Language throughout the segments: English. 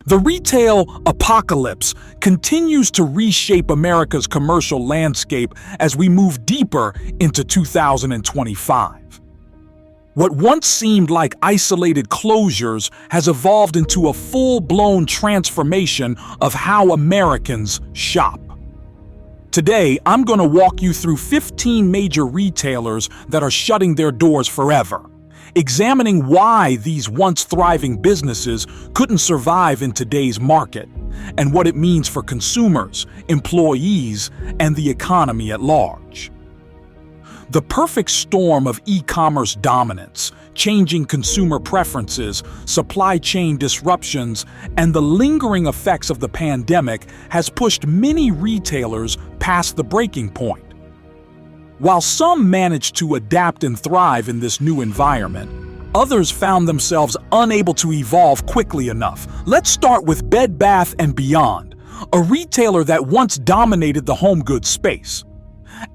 The retail apocalypse continues to reshape America's commercial landscape as we move deeper into 2025. What once seemed like isolated closures has evolved into a full-blown transformation of how Americans shop. Today, I'm going to walk you through 15 major retailers that are shutting their doors forever, examining why these once thriving businesses couldn't survive in today's market, and what it means for consumers, employees, and the economy at large. The perfect storm of e-commerce dominance, changing consumer preferences, supply chain disruptions, and the lingering effects of the pandemic has pushed many retailers past the breaking point. While some managed to adapt and thrive in this new environment, others found themselves unable to evolve quickly enough. Let's start with Bed Bath & Beyond, a retailer that once dominated the HomeGoods space.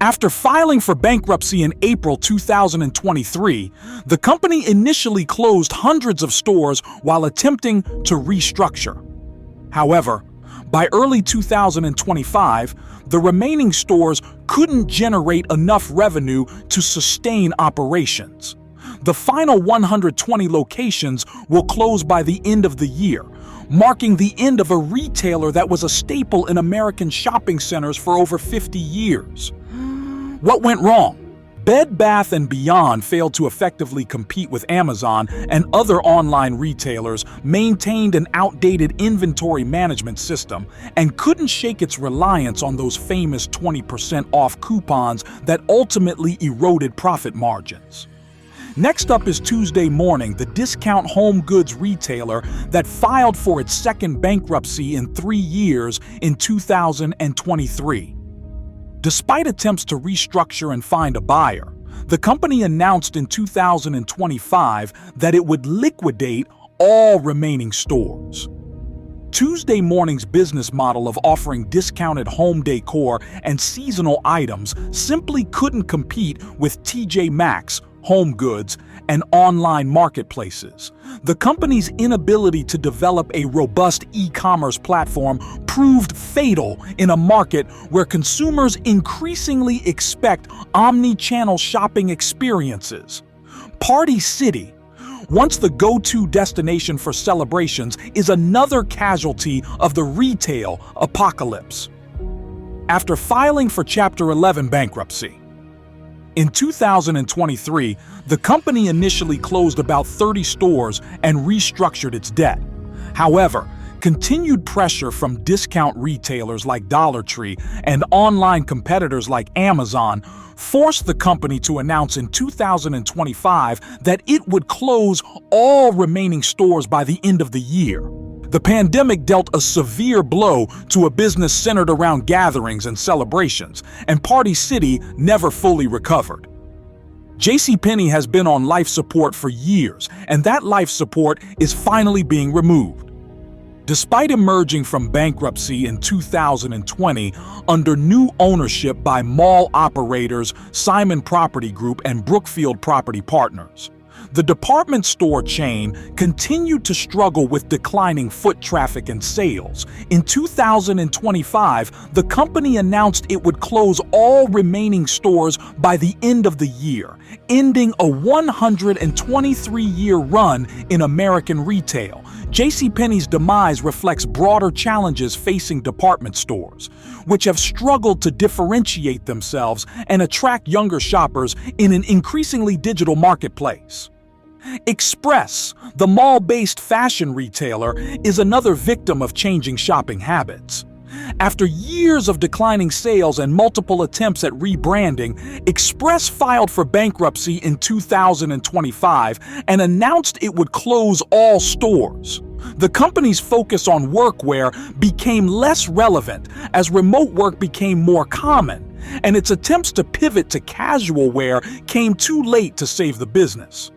After filing for bankruptcy in April 2023, the company initially closed hundreds of stores while attempting to restructure. However, by early 2025, the remaining stores couldn't generate enough revenue to sustain operations. The final 120 locations will close by the end of the year, marking the end of a retailer that was a staple in American shopping centers for over 50 years. What went wrong? Bed Bath & Beyond failed to effectively compete with Amazon and other online retailers, maintained an outdated inventory management system, and couldn't shake its reliance on those famous 20% off coupons that ultimately eroded profit margins. Next up is Tuesday Morning, the discount home goods retailer that filed for its second bankruptcy in 3 years in 2023. Despite attempts to restructure and find a buyer, the company announced in 2025 that it would liquidate all remaining stores. Tuesday Morning's business model of offering discounted home decor and seasonal items simply couldn't compete with TJ Maxx, HomeGoods, and online marketplaces. The company's inability to develop a robust e-commerce platform proved fatal in a market where consumers increasingly expect omni-channel shopping experiences. Party City, once the go-to destination for celebrations, is another casualty of the retail apocalypse. After filing for Chapter 11 bankruptcy, in 2023, the company initially closed about 30 stores and restructured its debt. However, continued pressure from discount retailers like Dollar Tree and online competitors like Amazon forced the company to announce in 2025 that it would close all remaining stores by the end of the year. The pandemic dealt a severe blow to a business centered around gatherings and celebrations, and Party City never fully recovered. JCPenney has been on life support for years, and that life support is finally being removed. Despite emerging from bankruptcy in 2020 under new ownership by mall operators Simon Property Group and Brookfield Property Partners, the department store chain continued to struggle with declining foot traffic and sales. In 2025, the company announced it would close all remaining stores by the end of the year, ending a 123-year run in American retail. JCPenney's demise reflects broader challenges facing department stores, which have struggled to differentiate themselves and attract younger shoppers in an increasingly digital marketplace. Express, the mall-based fashion retailer, is another victim of changing shopping habits. After years of declining sales and multiple attempts at rebranding, Express filed for bankruptcy in 2025 and announced it would close all stores. The company's focus on workwear became less relevant as remote work became more common, and its attempts to pivot to casual wear came too late to save the business.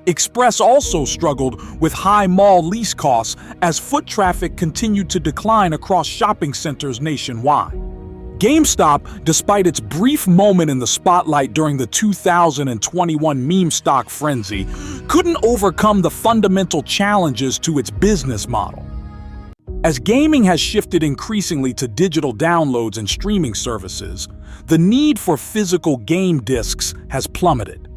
Express also struggled with high mall lease costs as foot traffic continued to decline across shopping centers nationwide. GameStop, despite its brief moment in the spotlight during the 2021 meme stock frenzy, couldn't overcome the fundamental challenges to its business model. As gaming has shifted increasingly to digital downloads and streaming services, the need for physical game discs has plummeted.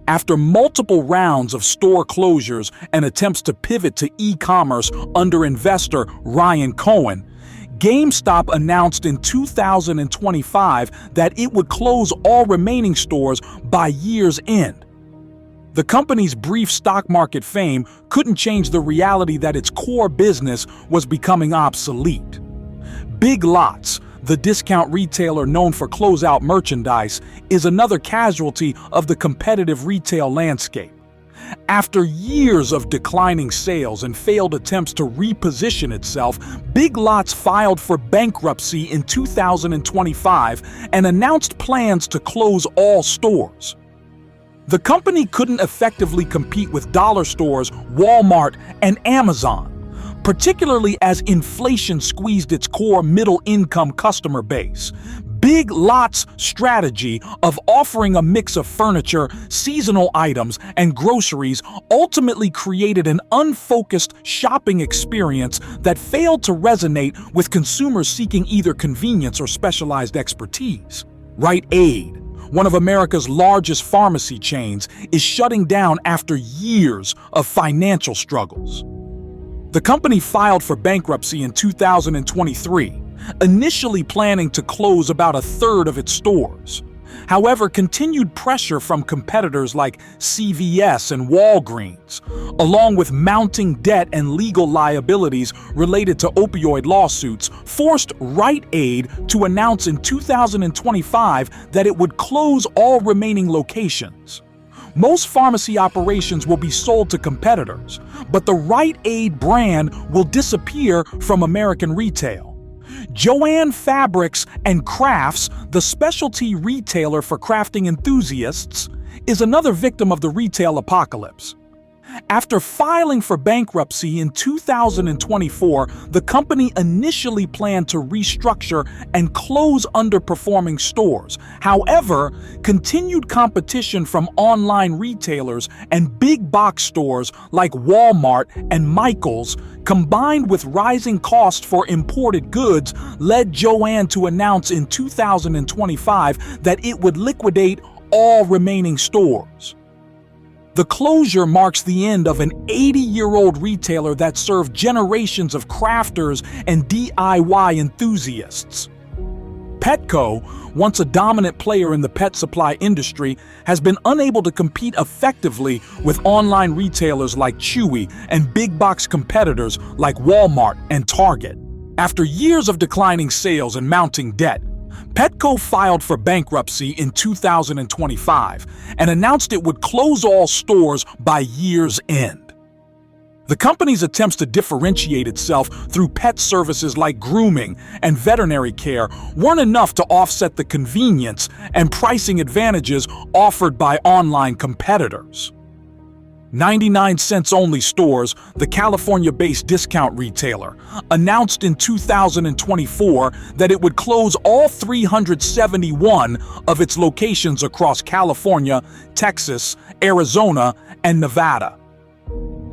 After multiple rounds of store closures and attempts to pivot to e-commerce under investor Ryan Cohen, GameStop announced in 2025 that it would close all remaining stores by year's end. The company's brief stock market fame couldn't change the reality that its core business was becoming obsolete. Big Lots, the discount retailer known for closeout merchandise, is another casualty of the competitive retail landscape. After years of declining sales and failed attempts to reposition itself, Big Lots filed for bankruptcy in 2025 and announced plans to close all stores. The company couldn't effectively compete with dollar stores, Walmart, and Amazon, particularly as inflation squeezed its core middle-income customer base. Big Lots' strategy of offering a mix of furniture, seasonal items, and groceries ultimately created an unfocused shopping experience that failed to resonate with consumers seeking either convenience or specialized expertise. Rite Aid, one of America's largest pharmacy chains, is shutting down after years of financial struggles. The company filed for bankruptcy in 2023, initially planning to close about a third of its stores. However, continued pressure from competitors like CVS and Walgreens, along with mounting debt and legal liabilities related to opioid lawsuits, forced Rite Aid to announce in 2025 that it would close all remaining locations. Most pharmacy operations will be sold to competitors, but the Rite Aid brand will disappear from American retail. Joann Fabrics and Crafts, the specialty retailer for crafting enthusiasts, is another victim of the retail apocalypse. After filing for bankruptcy in 2024, the company initially planned to restructure and close underperforming stores. However, continued competition from online retailers and big box stores like Walmart and Michaels, combined with rising costs for imported goods, led Joann to announce in 2025 that it would liquidate all remaining stores. The closure marks the end of an 80-year-old retailer that served generations of crafters and DIY enthusiasts. Petco, once a dominant player in the pet supply industry, has been unable to compete effectively with online retailers like Chewy and big box competitors like Walmart and Target. After years of declining sales and mounting debt, Petco filed for bankruptcy in 2025 and announced it would close all stores by year's end. The company's attempts to differentiate itself through pet services like grooming and veterinary care weren't enough to offset the convenience and pricing advantages offered by online competitors. 99-cents only stores, the California-based discount retailer, announced in 2024 that it would close all 371 of its locations across California, Texas, Arizona, and Nevada.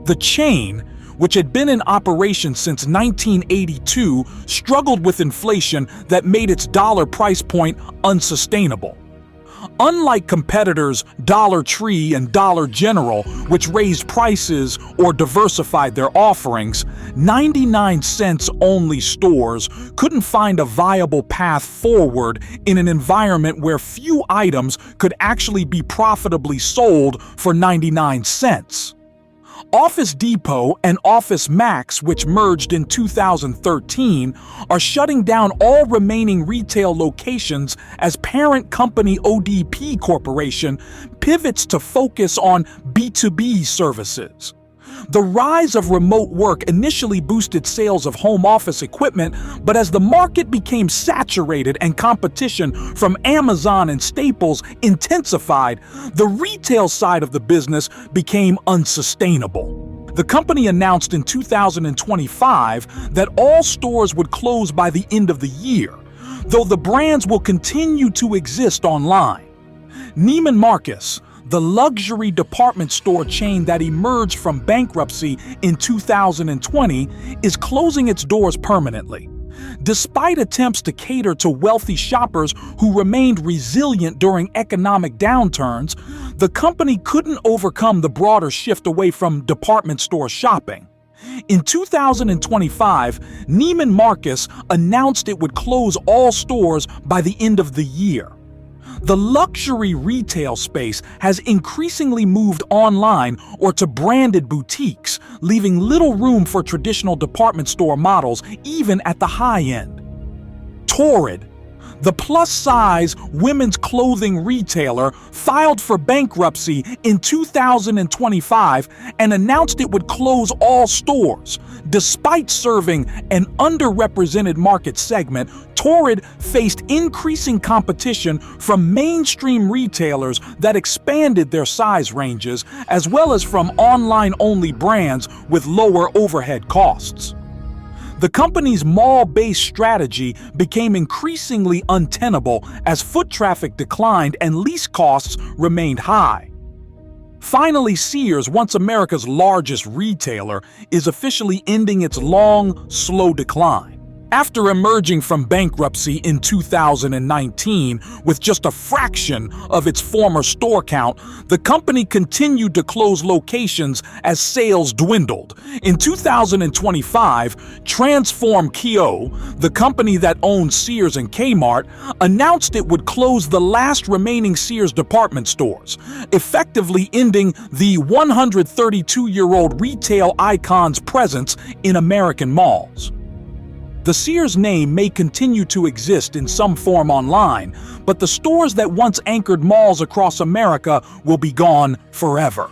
The chain, which had been in operation since 1982, struggled with inflation that made its dollar price point unsustainable. Unlike competitors Dollar Tree and Dollar General, which raised prices or diversified their offerings, 99-cents only stores couldn't find a viable path forward in an environment where few items could actually be profitably sold for 99 cents. Office Depot and Office Max, which merged in 2013, are shutting down all remaining retail locations as parent company ODP Corporation pivots to focus on B2B services. The rise of remote work initially boosted sales of home office equipment, but as the market became saturated and competition from Amazon and Staples intensified, the retail side of the business became unsustainable. The company announced in 2025 that all stores would close by the end of the year, though the brands will continue to exist online. Neiman Marcus, the luxury department store chain that emerged from bankruptcy in 2020, is closing its doors permanently. Despite attempts to cater to wealthy shoppers who remained resilient during economic downturns, the company couldn't overcome the broader shift away from department store shopping. In 2025, Neiman Marcus announced it would close all stores by the end of the year. The luxury retail space has increasingly moved online or to branded boutiques, leaving little room for traditional department store models, even at the high end. Torrid, the plus-size women's clothing retailer, filed for bankruptcy in 2025 and announced it would close all stores. Despite serving an underrepresented market segment, Torrid faced increasing competition from mainstream retailers that expanded their size ranges, as well as from online-only brands with lower overhead costs. The company's mall-based strategy became increasingly untenable as foot traffic declined and lease costs remained high. Finally, Sears, once America's largest retailer, is officially ending its long, slow decline. After emerging from bankruptcy in 2019 with just a fraction of its former store count, the company continued to close locations as sales dwindled. In 2025, Transform Kyo, the company that owns Sears and Kmart, announced it would close the last remaining Sears department stores, effectively ending the 132-year-old retail icon's presence in American malls. The Sears name may continue to exist in some form online, but the stores that once anchored malls across America will be gone forever.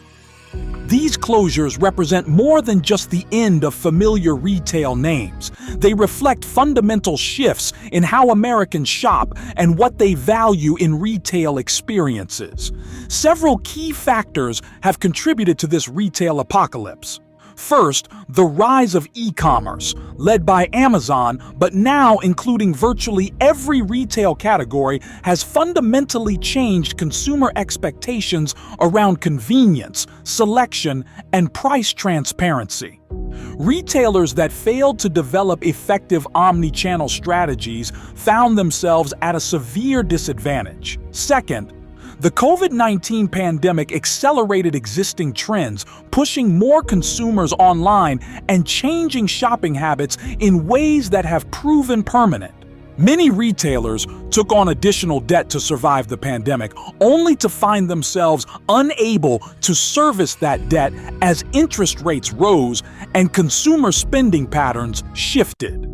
These closures represent more than just the end of familiar retail names. They reflect fundamental shifts in how Americans shop and what they value in retail experiences. Several key factors have contributed to this retail apocalypse. First, the rise of e-commerce, led by Amazon, but now including virtually every retail category, has fundamentally changed consumer expectations around convenience, selection, and price transparency. Retailers that failed to develop effective omni-channel strategies found themselves at a severe disadvantage. Second, the COVID-19 pandemic accelerated existing trends, pushing more consumers online and changing shopping habits in ways that have proven permanent. Many retailers took on additional debt to survive the pandemic, only to find themselves unable to service that debt as interest rates rose and consumer spending patterns shifted.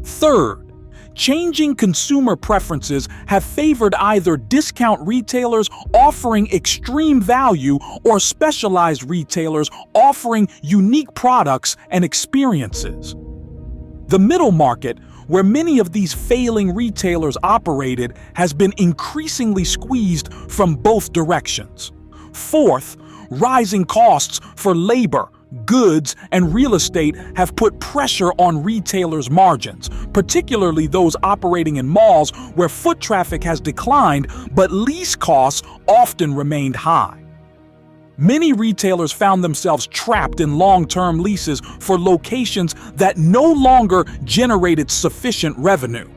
Third, changing consumer preferences have favored either discount retailers offering extreme value or specialized retailers offering unique products and experiences. The middle market, where many of these failing retailers operated, has been increasingly squeezed from both directions. Fourth, rising costs for labor, goods, and real estate have put pressure on retailers' margins, particularly those operating in malls where foot traffic has declined but lease costs often remained high. Many retailers found themselves trapped in long-term leases for locations that no longer generated sufficient revenue.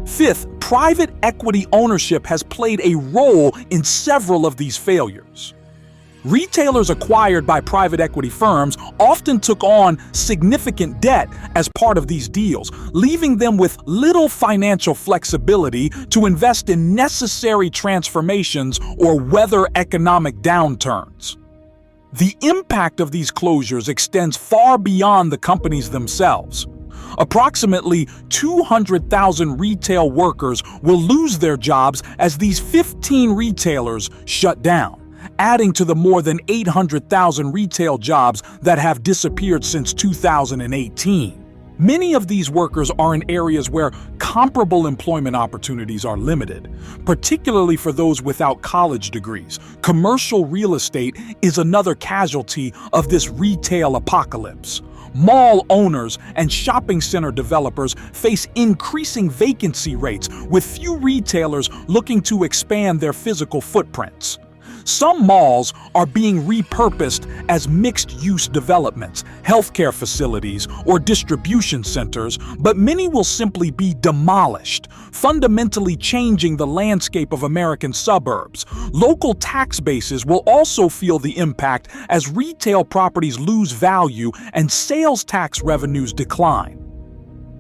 Fifth, private equity ownership has played a role in several of these failures. Retailers acquired by private equity firms often took on significant debt as part of these deals, leaving them with little financial flexibility to invest in necessary transformations or weather economic downturns. The impact of these closures extends far beyond the companies themselves. Approximately 200,000 retail workers will lose their jobs as these 15 retailers shut down, adding to the more than 800,000 retail jobs that have disappeared since 2018. Many of these workers are in areas where comparable employment opportunities are limited, particularly for those without college degrees. Commercial real estate is another casualty of this retail apocalypse. Mall owners and shopping center developers face increasing vacancy rates, with few retailers looking to expand their physical footprints. Some malls are being repurposed as mixed-use developments, healthcare facilities, or distribution centers, but many will simply be demolished, fundamentally changing the landscape of American suburbs. Local tax bases will also feel the impact as retail properties lose value and sales tax revenues decline.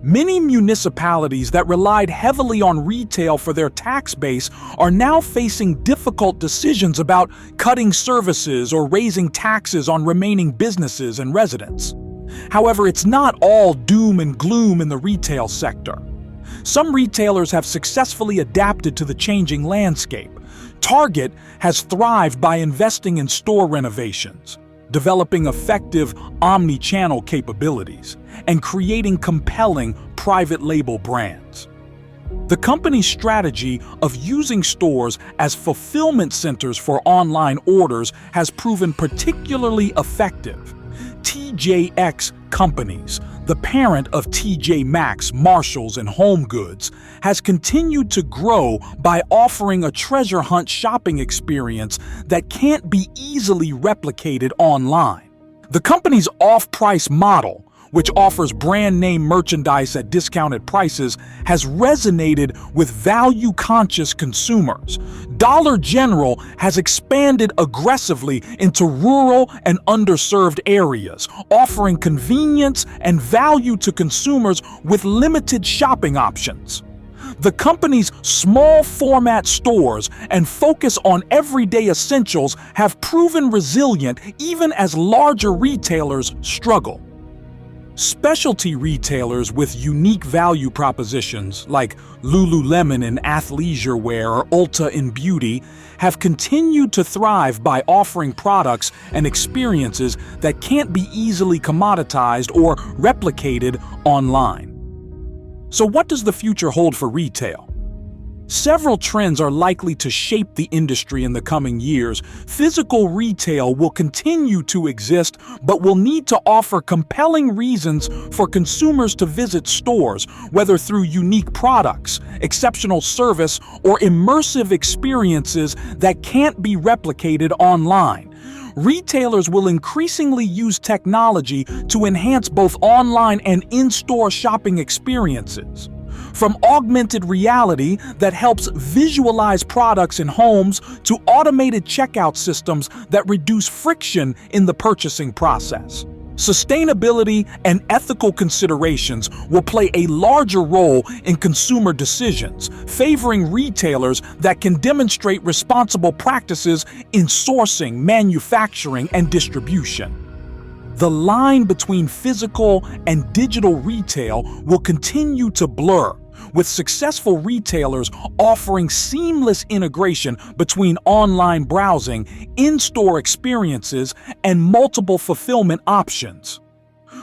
Many municipalities that relied heavily on retail for their tax base are now facing difficult decisions about cutting services or raising taxes on remaining businesses and residents. However, it's not all doom and gloom in the retail sector. Some retailers have successfully adapted to the changing landscape. Target has thrived by investing in store renovations, developing effective omni-channel capabilities, and creating compelling private label brands. The company's strategy of using stores as fulfillment centers for online orders has proven particularly effective. TJX Companies, the parent of TJ Maxx, Marshalls, and HomeGoods, has continued to grow by offering a treasure hunt shopping experience that can't be easily replicated online. The company's off-price model, which offers brand-name merchandise at discounted prices, has resonated with value-conscious consumers. Dollar General has expanded aggressively into rural and underserved areas, offering convenience and value to consumers with limited shopping options. The company's small-format stores and focus on everyday essentials have proven resilient even as larger retailers struggle. Specialty retailers with unique value propositions like Lululemon in athleisure wear or Ulta in beauty have continued to thrive by offering products and experiences that can't be easily commoditized or replicated online. So what does the future hold for retail? Several trends are likely to shape the industry in the coming years. Physical retail will continue to exist, but will need to offer compelling reasons for consumers to visit stores, whether through unique products, exceptional service, or immersive experiences that can't be replicated online. Retailers will increasingly use technology to enhance both online and in-store shopping experiences. From augmented reality that helps visualize products in homes to automated checkout systems that reduce friction in the purchasing process. Sustainability and ethical considerations will play a larger role in consumer decisions, favoring retailers that can demonstrate responsible practices in sourcing, manufacturing, and distribution. The line between physical and digital retail will continue to blur, with successful retailers offering seamless integration between online browsing, in-store experiences, and multiple fulfillment options.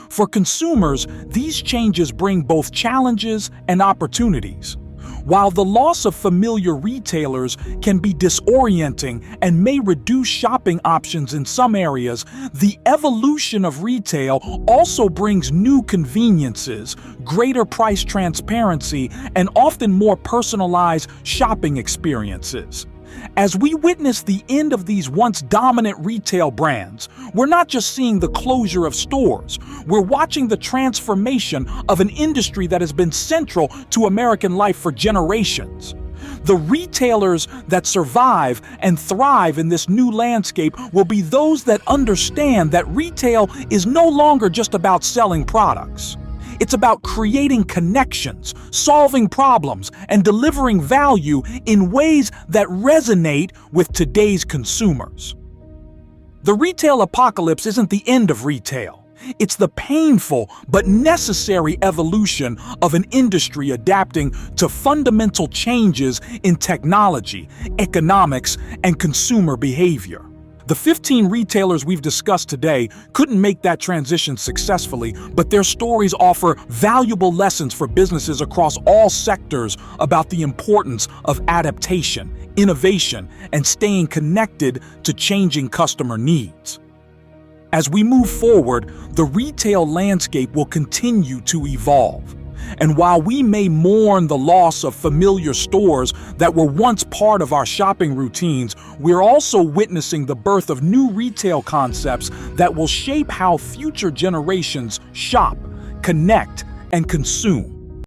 For consumers, these changes bring both challenges and opportunities. While the loss of familiar retailers can be disorienting and may reduce shopping options in some areas, the evolution of retail also brings new conveniences, greater price transparency, and often more personalized shopping experiences. As we witness the end of these once dominant retail brands, we're not just seeing the closure of stores, we're watching the transformation of an industry that has been central to American life for generations. The retailers that survive and thrive in this new landscape will be those that understand that retail is no longer just about selling products. It's about creating connections, solving problems, and delivering value in ways that resonate with today's consumers. The retail apocalypse isn't the end of retail. It's the painful but necessary evolution of an industry adapting to fundamental changes in technology, economics, and consumer behavior. The 15 retailers we've discussed today couldn't make that transition successfully, but their stories offer valuable lessons for businesses across all sectors about the importance of adaptation, innovation, and staying connected to changing customer needs. As we move forward, the retail landscape will continue to evolve. And while we may mourn the loss of familiar stores that were once part of our shopping routines, we're also witnessing the birth of new retail concepts that will shape how future generations shop, connect, and consume.